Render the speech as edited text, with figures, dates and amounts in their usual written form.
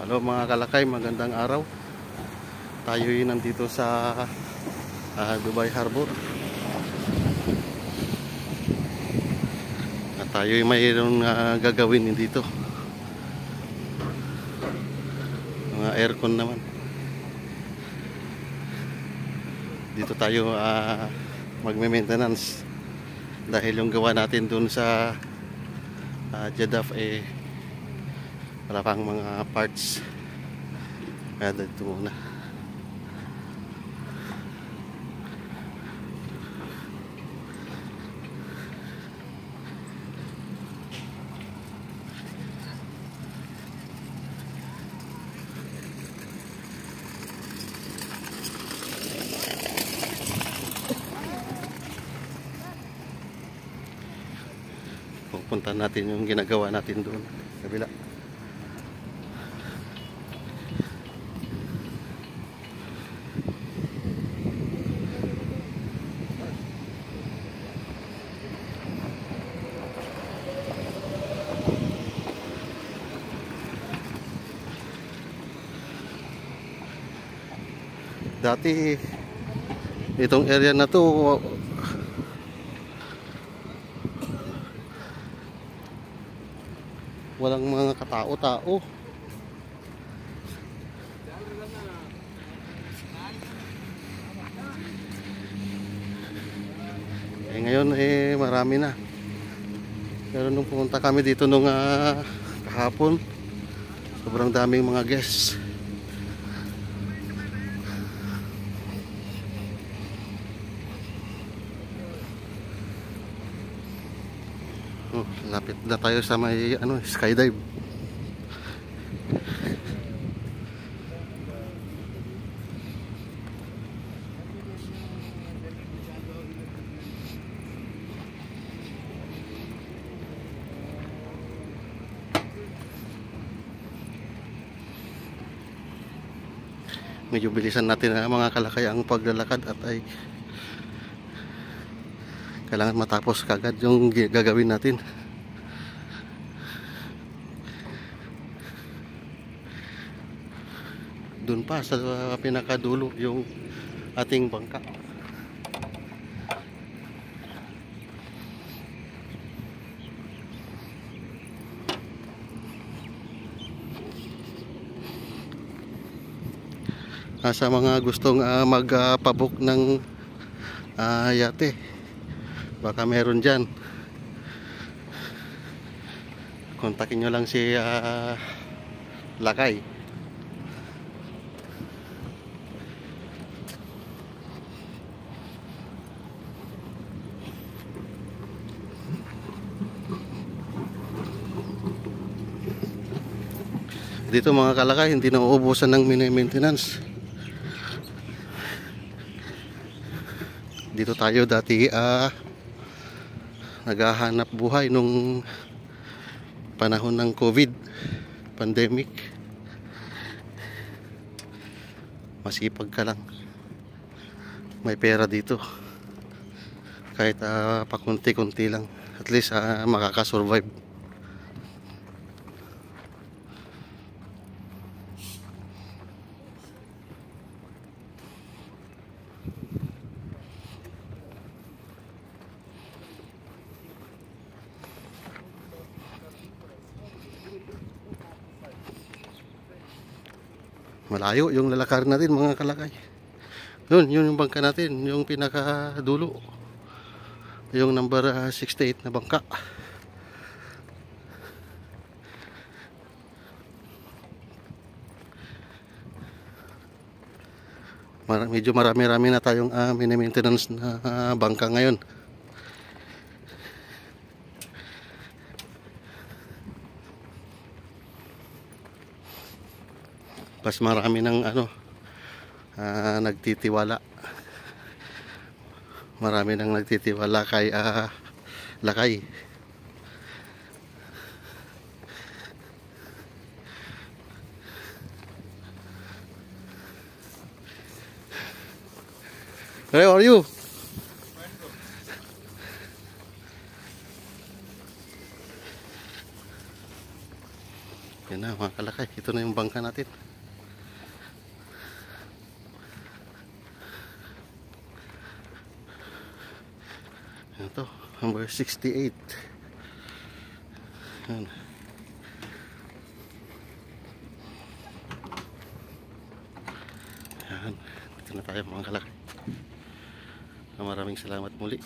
Hello mga kalakay, magandang araw. Tayo'y nandito sa Dubai Harbor. At tayo'y mayroong gagawin dito. Mga aircon naman. Dito tayo magme-maintenance dahil yung gawa natin dun sa Jeddah wala pang mga parts, kaya dito muna. Pupunta natin yung ginagawa natin doon kabila. Dati itong area na to walang mga katao-tao. Ngayon marami na. Pero nung pumunta kami dito nung kahapon, sobrang daming mga guests. Lapit na tayo sa may skydive. Medyo bilisan natin mga kalakay ang paglalakad at ay kailangan matapos kagad yung gagawin natin. Doon pa sa pinakadulo yung ating bangka. Sa mga gustong magpabook ng yate, baka meron dyan, kontakin nyo lang si Lakay. Dito mga kalakay, hindi na uubusan ng mini-maintenance. Dito tayo dati naghahanap buhay nung panahon ng COVID pandemic. Masipag ka lang, may pera dito, kahit pakunti-kunti lang, at least makakasurvive. Malayo yung lalakarin natin mga kalakay. Yun yung bangka natin, yung pinakadulo, yung number 68 na bangka. Medyo marami-rami na tayong mini-maintenance na bangka ngayon. Mas marami ng nagtitiwala. Marami nang nagtitiwala kay Lakay. Hey, how are you? Yan na. mga kalakay, ito na yung bangka natin. Ito, number 68. Yan. Yan. Dito na tayo mga kalakay. Maraming salamat muli.